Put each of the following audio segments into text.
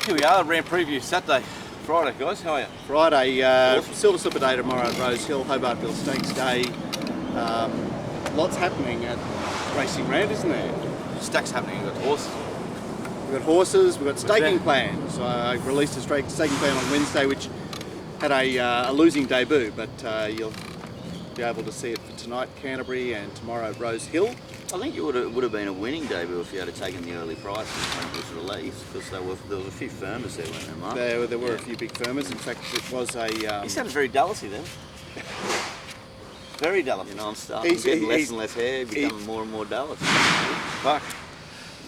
Here we are, Rant Preview Saturday, Friday, guys. How are you? Friday, Silver Slipper Day tomorrow at Rosehill, Hobartville Stakes Day. Lots happening at RacingRant, isn't there? Stacks happening. We've got horses. We've got horses, we've got staking plans. I released a staking plan on Wednesday, which had a losing debut, but you'll be able to see it for tonight, Canterbury, and tomorrow at Rosehill. I think it would have been a winning debut if you had taken the early prices when it was released, because there was a few firmers there, weren't there, Mark? There were a few big firmers. In fact, it was a... He sounded very Dallasy then. Very Dallas. You know, I'm starting to get less and less hair, becoming more and more Dallas. Fuck.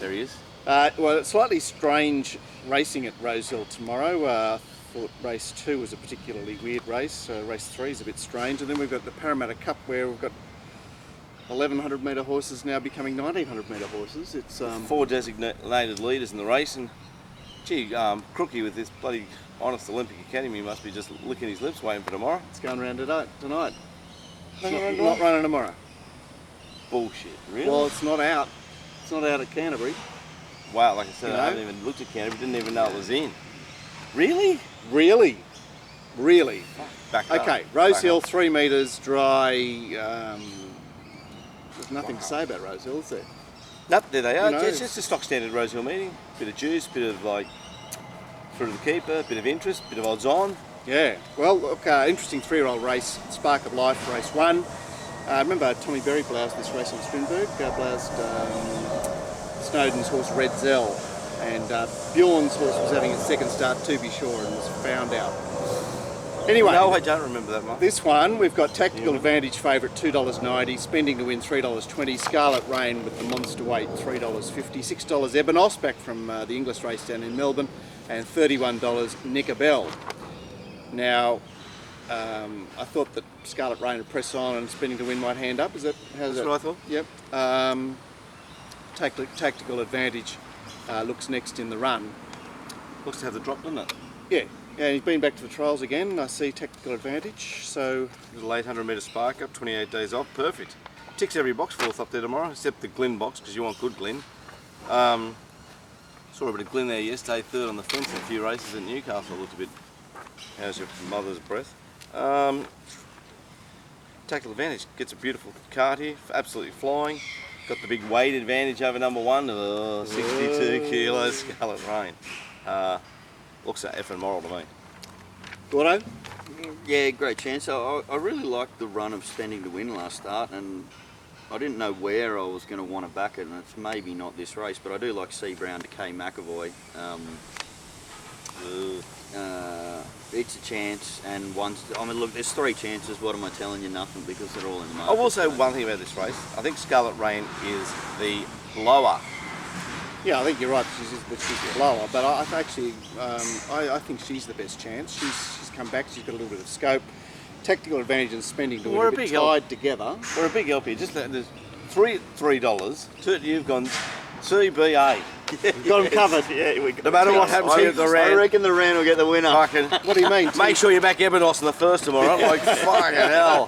There he is. Well, it's slightly strange racing at Rosehill tomorrow. I thought race 2 was a particularly weird race. Race 3 is a bit strange. And then we've got the Parramatta Cup, where we've got 1100 metre horses now becoming 1900 metre horses. It's 4 designated leaders in the race, and gee, Crookie with this bloody honest Olympic Academy must be just licking his lips waiting for tomorrow. It's going around tonight. It's not running tomorrow. Bullshit. Really? Well, it's not out. It's not out at Canterbury. Wow, like I said, I haven't even looked at Canterbury, didn't even know it was in. Really? Really? Back up. Okay, Rosehill, 3 metres dry. There's nothing to say about Rosehill, is there? Nope, there they are. You know, it's just a stock standard Rosehill meeting. Bit of juice, bit of like fruit of the keeper, bit of interest, bit of odds on. Yeah, well, look, interesting 3-year-old race, Spark of Life, race 1. Remember Tommy Berry bloused this race on Sprinburg, bloused Snowden's horse Red Zell, and Bjorn's horse was having its second start, to be sure, and was found out. Anyway, No, I don't remember that, Mark. this one, we've got Tactical Advantage favourite $2.90, Spending to Win $3.20, Scarlet Rain with the monster weight $3.50, $6 Ebenos back from the Inglis race down in Melbourne, and $31 Nicabel. Now, I thought that Scarlet Rain would press on and Spending to Win might hand up. That's what I thought. Yep. Tactical Advantage looks next in the run. Looks to have the drop, doesn't it? Yeah. Yeah, he's been back to the trials again. I see Tactical Advantage, so... Little 800 metre spark up, 28 days off, perfect. Ticks every box, 4th up there tomorrow, except the Glyn box, because you want good Glyn. Saw a bit of Glyn there yesterday, 3rd on the fence in a few races at Newcastle. Looked a bit, how's your mother's breath. Tactical Advantage gets a beautiful card here, absolutely flying. Got the big weight advantage over number 1, 62 kilos, Scarlet Rain. Looks like effing moral to me. Gordo? Yeah, great chance. I really liked the run of Spending to Win last start, and I didn't know where I was going to want to back it, and it's maybe not this race, but I do like C Brown to K McAvoy. It's a chance, and look, there's 3 chances. What am I telling you? Nothing, because they're all in the market. I will say one thing about this race. I think Scarlet Rain is the lower. Yeah, I think you're right. She's the lower, but I think she's the best chance. She's come back. She's got a little bit of scope. Tactical Advantage and Spending to Win a bit tied together. We're a big LP. Just there's $3. You've gone CBA. We've got them covered. No matter what happens here at the round. I reckon the round will get the winner. What do you mean? Make sure you back Ebenos in the first tomorrow. Like fucking hell.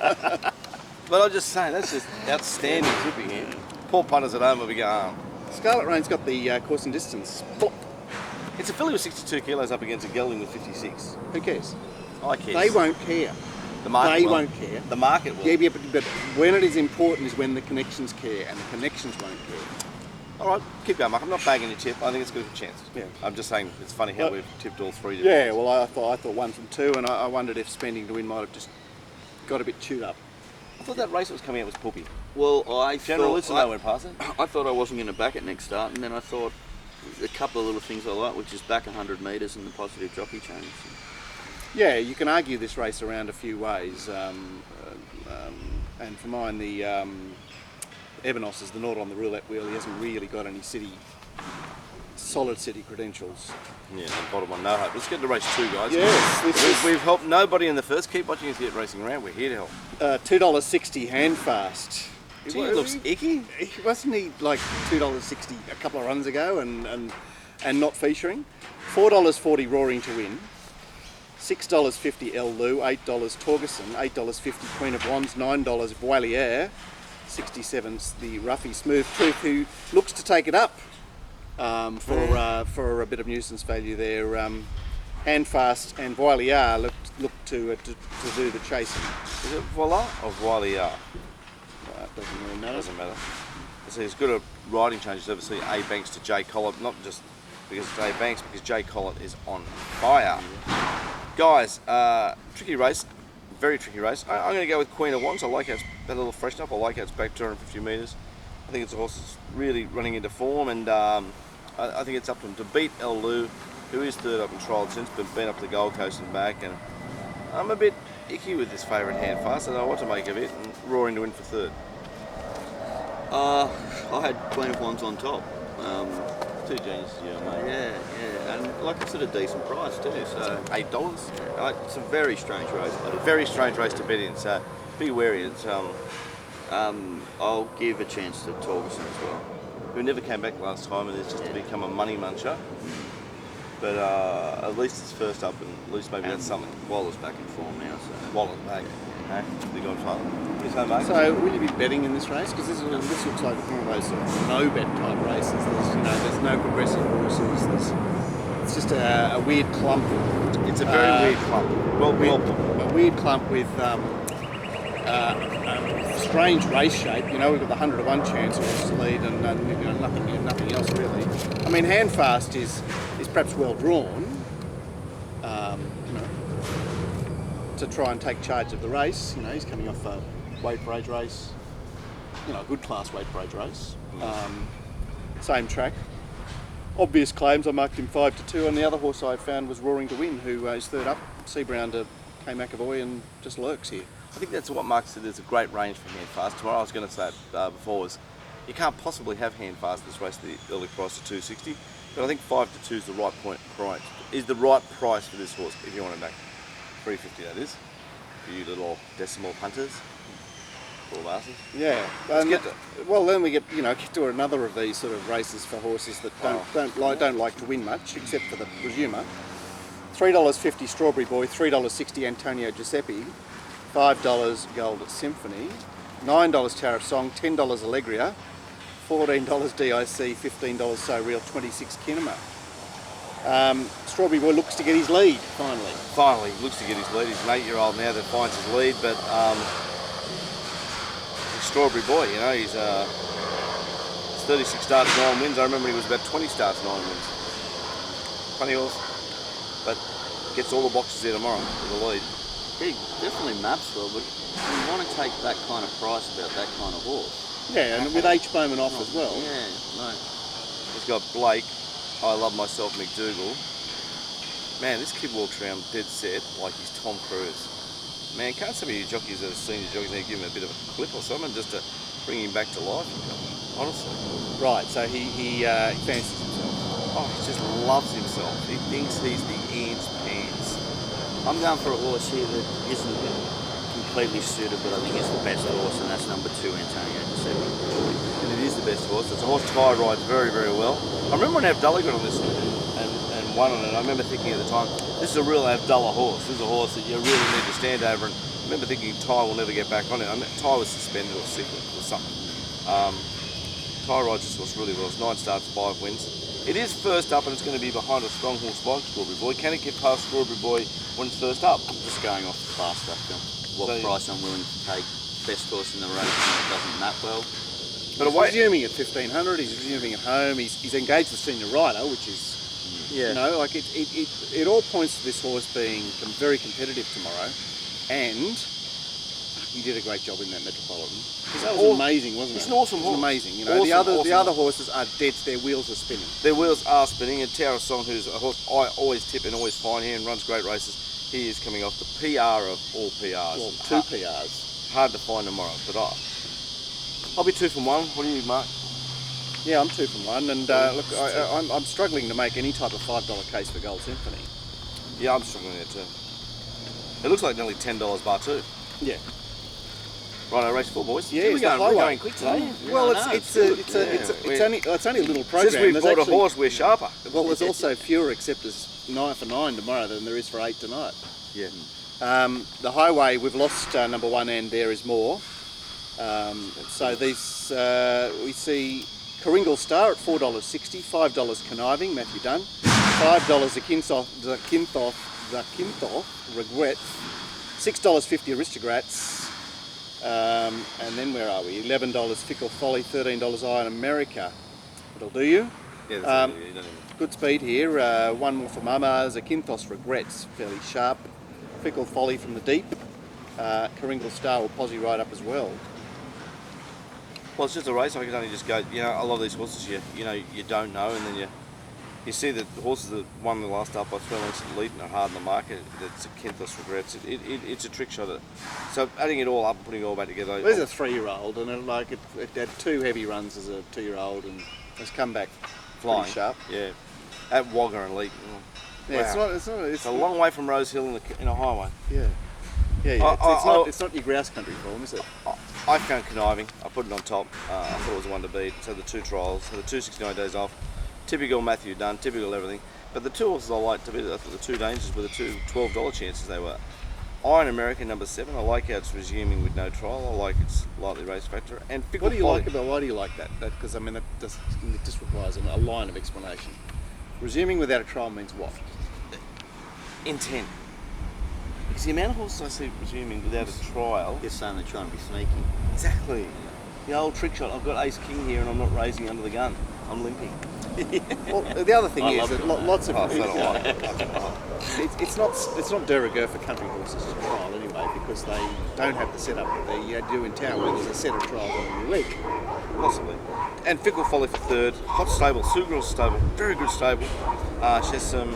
But I'm just saying, that's just outstanding tipping here. Poor punters at home will be going. Scarlet Rain's got the course and distance. It's a filly with 62 kilos up against a gelding with 56. Who cares? I care. They won't care. The market They will. won't care. The market will. Yeah, but when it is important is when the connections care, and the connections won't care. All right, keep going, Mark. I'm not bagging your tip. I think it's got a good chance. Yeah. I'm just saying it's funny how we've tipped all 3. Yeah, well, I thought 1 from 2, and I wondered if Spending to Win might have just got a bit chewed up. I thought that race that was coming out was poopy. Well, General Listen, I went past it. I thought I wasn't going to back it next start, and then I thought a couple of little things I like, which is back 100 metres and the positive jockey change. Yeah, you can argue this race around a few ways, and for mine, the Ebenos is the Nord on the roulette wheel. He hasn't really got any solid city credentials. Yeah, bottom one, no hope. Let's get to race 2, guys. Yes, we've helped nobody in the first. Keep watching us here at RacingRant. We're here to help. $2.60 Handfast. Gee, it looks icky. Wasn't he like $2.60 a couple of runs ago and not featuring? $4.40 Roaring to Win. $6.50 El Lou, $8 Torgerson, $8.50 Queen of Wands, $9 Voiliere, 67's the Ruffy Smooth Tooth, who looks to take it up. for a bit of nuisance value there. Handfast and Voiliar look to do the chasing. Is it Voila or Voiliar? Doesn't really matter. Doesn't matter. So he's good at riding changes. Obviously, A Banks to Jay Collett, not just because it's A Banks, because Jay Collett is on fire. Guys, tricky race, very tricky race. I'm going to go with Queen of Wands. I like how it's a little freshen up. I like how it's back 250 metres. I think it's a horse that's really running into form, and I think it's up to him to beat El Lou, who is third up in trial since, but been up to the Gold Coast and back. And I'm a bit icky with this favourite Handfast. I don't know what to make of it, and roaring to win for third. I had Queen of Wands on top. Two geniuses, mate. Yeah, and like it's at a decent price too. So $8. it's a very strange race, but Very strange race to bet in. So be wary. It's I'll give a chance to Torgerson as well. who never came back last time, and it's just become a money muncher. But at least it's first up, and at least maybe that's something. Waller's back in form now, so Wallet, mate. The Godfather. Yes, mate. So will you be betting in this race? Because this looks like one of those sort of no bet type races. There's no progressive horses. It's just a weird clump. It's a very weird clump. A weird clump with a strange race shape. We've got the 100 to 1 chance of to lead, and nothing else really. I mean, Handfast is perhaps well drawn. To try and take charge of the race. He's coming off a weight for age race, a good class weight for age race. Same track. Obvious claims. I marked him 5-2, and the other horse I found was Roaring to Win, who is third up. Sea Brown to K McAvoy and just lurks here. I think that's what Mark said. There's a great range for Handfast. Tomorrow I was going to say it before was you can't possibly have Handfast this race at the early price of 260, but I think 5-2 is the right price. Is the right price for this horse if you want to back 350. That is for you little decimal punters. Little bastards. Yeah. Then we get to another of these sort of races for horses that don't like to win much, except for the presumer. $3.50 Strawberry Boy, $3.60 Antonio Giuseppe, $5 Gold Symphony, $9 Tariff Song, $10 Allegria, $14 DIC, $15 So Real, $26 Kinema. Strawberry Boy looks to get his lead finally. Finally, looks to get his lead. He's an 8-year-old now that finds his lead, but Strawberry Boy, he's 36 starts, 9 wins. I remember he was about 20 starts, 9 wins. Funny horse, but gets all the boxes there tomorrow with the lead. he definitely maps well, but you want to take that kind of price about that kind of horse. Yeah, and with H. Bowman off as well. Yeah, no. He's got Blake, I Love Myself, McDougall. Man, this kid walks around dead set like he's Tom Cruise. Man, can't some of you jockeys that are senior jockeys need to give him a bit of a clip or something just to bring him back to life? Honestly. Right, so he fancies himself. Oh, he just loves himself. He thinks he's the ants pants. I'm going for a horse here that isn't completely suited, but I think it's the best horse, and that's number 2, Antonio Giuseppe. And it is the best horse. It's a horse Ty rides very, very well. I remember when Abdullah got on this and won on it, I remember thinking at the time, this is a real Abdullah horse. This is a horse that you really need to stand over, and I remember thinking Ty will never get back on it. I mean, Ty was suspended or sick or something. Ty rides this horse really well. It's 9 starts, 5 wins. It is first up, and it's going to be behind a strong horse like Strawberry Boy. Can it get past Strawberry Boy when it's first up? Just going off the class factor. What price I'm willing to take. Best horse in the race, and it doesn't map well. But he's resuming at 1500. He's resuming at home. He's engaged the senior rider, which is, it all points to this horse being very competitive tomorrow, and he did a great job in that Metropolitan. That was amazing, wasn't it? It's an awesome horse. It was amazing. Awesome, the other horses are dead. Their wheels are spinning. Their wheels are spinning, and Tara Song, who's a horse I always tip and always find here and runs great races, he is coming off the PR of all PRs. Well, 2 PRs. Hard to find tomorrow, but I'll be 2 from 1. What do you, Mark? Yeah, I'm 2 from 1, and look, I'm struggling to make any type of $5 case for Gold Symphony. Yeah, I'm struggling there too. It looks like nearly $10 bar 2. Yeah. Right, race 4, boys. Yeah, we're going quick today. Well, it's only a little program. Since we've bought a horse, we're sharper. Well, there's also fewer acceptors 9 for 9 tomorrow than there is for 8 tonight. Yeah. The highway, we've lost number 1, and there is more. So these we see Kringle Star at $4.60, $5 Conniving, Matthew Dunn, $5 Zakinthoth Regret, $6.50 Aristocrats, and then where are we? $11 Fickle Folly, $13 Iron America. That'll do you. Yeah, that's it, you don't even... Good speed here. One more for Mama, Zakynthos Regrets, fairly sharp. Fickle Folly from the deep. Kringle Star will posse right up as well. Well, it's just a race. I can only just go. You know, a lot of these horses, you don't know, and then you see that the horses that won the last up by 12 lengths at the lead and are hard in the market. That's Zakynthos Regrets. It's a trick shot. So adding it all up, and putting it all back together. There's a 3-year-old, and it had 2 heavy runs as a 2-year-old, and has come back flying pretty sharp. Yeah, at Wagga and Leek. Yeah, wow. It's a long way from Rosehill in a highway. Yeah. It's not your grouse country form, is it? I found Conniving. I put it on top. I thought it was the one to beat. So the 2 trials, so the 269 days off. Typical Matthew Dunn, typical everything. But the 2 horses I liked to beat, I thought the 2 dangers were the 2 $12 chances they were. Iron American number 7. I like how it's resuming with no trial. I like its lightly race factor. And Fickle Folly. Why do you like that? Because I mean, it just requires a line of explanation. Resuming without a trial means what? Intent. Because the amount of horses I see resuming without a trial... You're saying they're trying to be sneaky. Exactly. The old trick shot. I've got Ace King here and I'm not raising under the gun. I'm limping. Well, the other thing is that lots of... It's not de rigueur for country horses to trial anyway, because they don't have the setup that they do in town where there's a set of trials on every week. Possibly. And Fickle Folly for 3rd. Hot stable, Sugar's stable, very good stable. She has some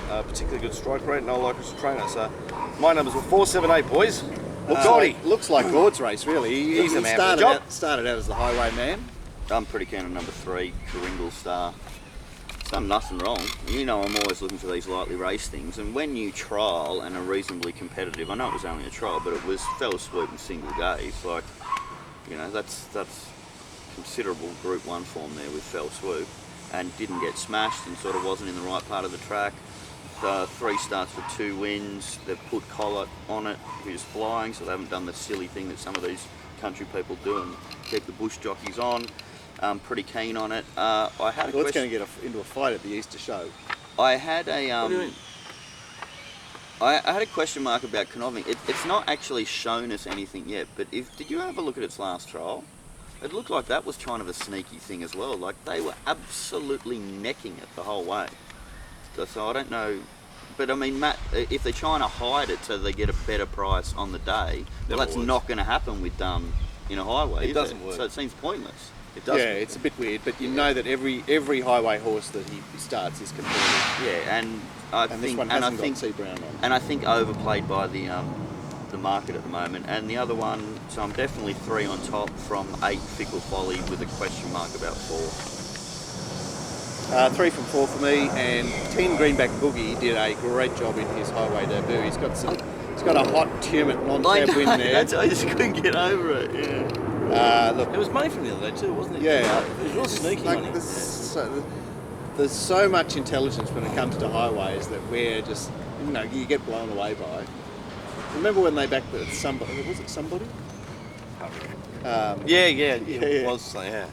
particularly good strike rate, and I like her as a trainer. So my numbers were 4, 7, 8, boys. Looks like Gord's race, really. He's the man for the job. Started out as the highwayman. I'm pretty keen on number 3, Kringle Star. It's done nothing wrong. You know, I'm always looking for these lightly raced things, and when you trial and are reasonably competitive, I know it was only a trial, but it was fell swoop in single gaze. Like, you know, that's considerable Group 1 form there with fell swoop, and didn't get smashed and sort of wasn't in the right part of the track. 3 starts for 2 wins. They've put Collett on it, who's flying, so they haven't done the silly thing that some of these country people do and keep the bush jockeys on. Pretty keen on it. I had a question. It's going to get into a fight at the Easter show. I had a What do you mean? I had a question mark about Conniving. It's not actually shown us anything yet, but did you have a look at its last trial? It looked like that was kind of a sneaky thing as well. Like, they were absolutely necking it the whole way. So I don't know, but I mean, Matt, if they're trying to hide it so they get a better price on the day, well, that's not going to happen with in a highway. It doesn't work. So it seems pointless. It does. Yeah, it's a bit weird, but you know that every highway horse that he starts is competitive. Yeah, and I This think one hasn't got C Brown on. and I think overplayed by the market at the moment. And the other one, so I'm definitely 3 on top from 8 Fickle Folly with a question mark about 4. 3 from 4 for me, and 10 Greenback Boogie did a great job in his highway debut. He's got a hot Tumut non-tab win there. I just couldn't get over it. Yeah. Look, It was money from the other day too, wasn't it? yeah, It was real sneaky money. there's so much intelligence when it comes to highways that we're just, you get blown away by. Remember when they backed somebody? Was it somebody? Yeah. Yeah. It was, yeah.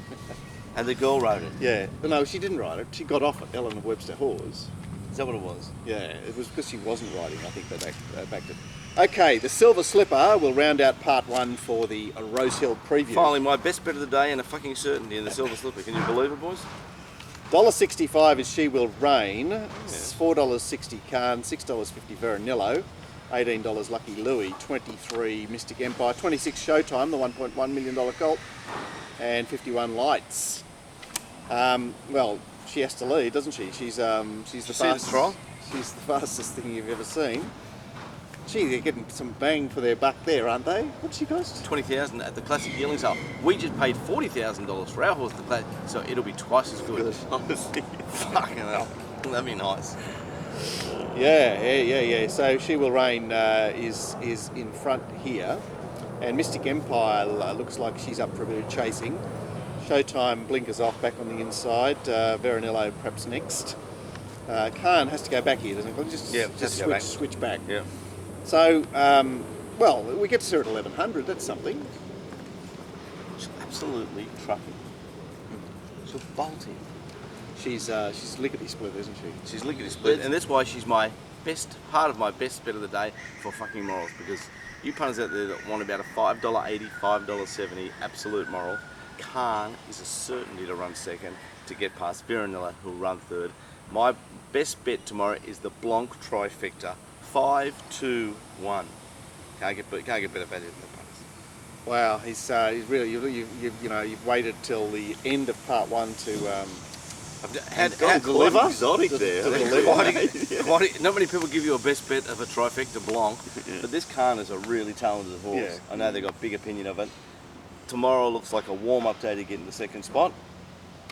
And the girl rode it. Yeah, but no, she didn't ride it. She got off at Eleanor Webster Horse. Is that what it was? Yeah, it was because she wasn't riding. I think they backed it. Okay, the Silver Slipper will round out part 1 for the Rosehill preview. Finally, my best bet of the day and a fucking certainty in the Silver Slipper. Can you believe it, boys? $1.65 is She Will Reign. It's $4.60 Khan, $6.50 Veronillo, $18 Lucky Louie, $23 Mystic Empire, $26 Showtime, the $1.1 million colt, and $51 Lights. Well, she has to lead, doesn't she? She's the fastest. She's the fastest thing you've ever seen. Gee, they're getting some bang for their buck there, aren't they? What did she cost? $20,000 at the Classic Yearling sale. We just paid $40,000 for our horse at the Classic, so it'll be twice as good. Honestly. Fucking hell, that'd be nice. Yeah. So She Will Reign is in front here, and Mystic Empire looks like she's up for a bit of chasing. Showtime blinkers off back on the inside. Veronillo perhaps next. Khan has to go back here, doesn't it? Just switch back. Yeah. So, well, we get to her at 1100. That's something. She's absolutely trucking. She'll bolt him. She's lickety split, isn't she? She's lickety split, and that's why she's my part of my best bet of the day for fucking morals, because you punters out there that want about a $5.80, $5.70 absolute moral, Khan is a certainty to run second to get past Veronella, who'll run third. My best bet tomorrow is the Blanc trifecta, 5-2-1. Can't get better value than the punters. Wow, he's really you've waited till the end of part one to. Had deliver. Exotic there. Not many people give you a best bet of a trifecta Blanc, but this Khan is a really talented horse. Yeah. I know they've got big opinion of it. Tomorrow looks like a warm-up day to get in the second spot,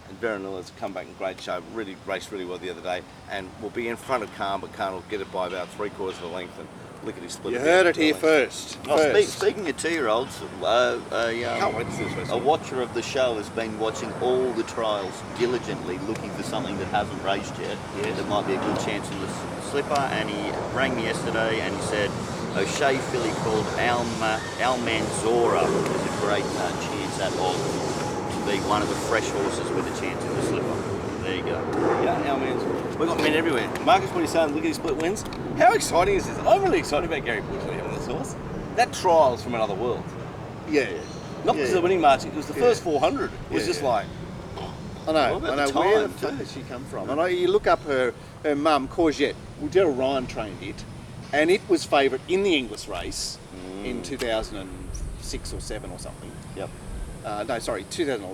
and Veronella's come back in great shape. Really raced really well the other day, and will be in front of Khan, but Khan will get it by about 3/4 of a length and lickety split. You heard it here first. Speaking of 2-year-olds, Can't wait to see this race. a watcher of the show has been watching all the trials diligently, looking for something that hasn't raced yet. That might be a good chance in the slipper. And he rang me yesterday and he said O'Shea filly called Almanzora is a great chance at odds to be one of the fresh horses with a chance in the slipper. There you go. Yeah, Almanzora. We've got men everywhere. Marcus, what are you saying? Lickety split wins. How exciting is this? I'm really excited about Gary Bushley having this horse. That trial's from another world. Yeah. Not because of the winning margin, it was the first 400. It was just like, I know. What about the Where the time, fuck too? did she come from? I know. You look up her mum, Courgette. Well, Daryl Ryan trained it, and it was favourite in the English race in 2006 or 7 or something. Yep. No, sorry, 2000. It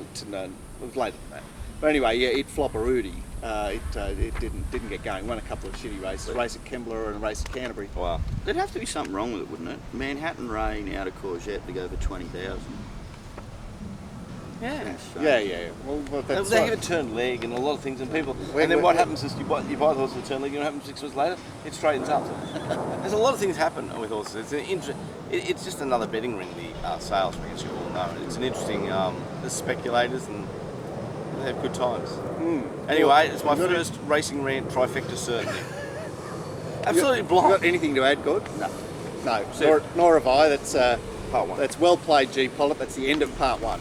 was later than that. But anyway, yeah, it flopperooty. It didn't get going. Won a couple of shitty races. A race at Kembla and a race at Canterbury. wow. There'd have to be something wrong with it, wouldn't it? Manhattan Rain out of Courgette to go for 20,000. Yeah. Yeah. Well, that's They have a turned leg and a lot of things, and people. And then what happens is you buy the horse with a turned leg, and what happens 6 months later? It straightens up. There's a lot of things happen with horses. It's just another betting ring, the sales ring, as you all know. It's an interesting. There's speculators and they have good times. Anyway, it's my first racing rant trifecta certainty. Absolutely You blind. got anything to add, God? No. No. Nor have I. That's Part one. That's well played, G. Pollard. That's the end of part one.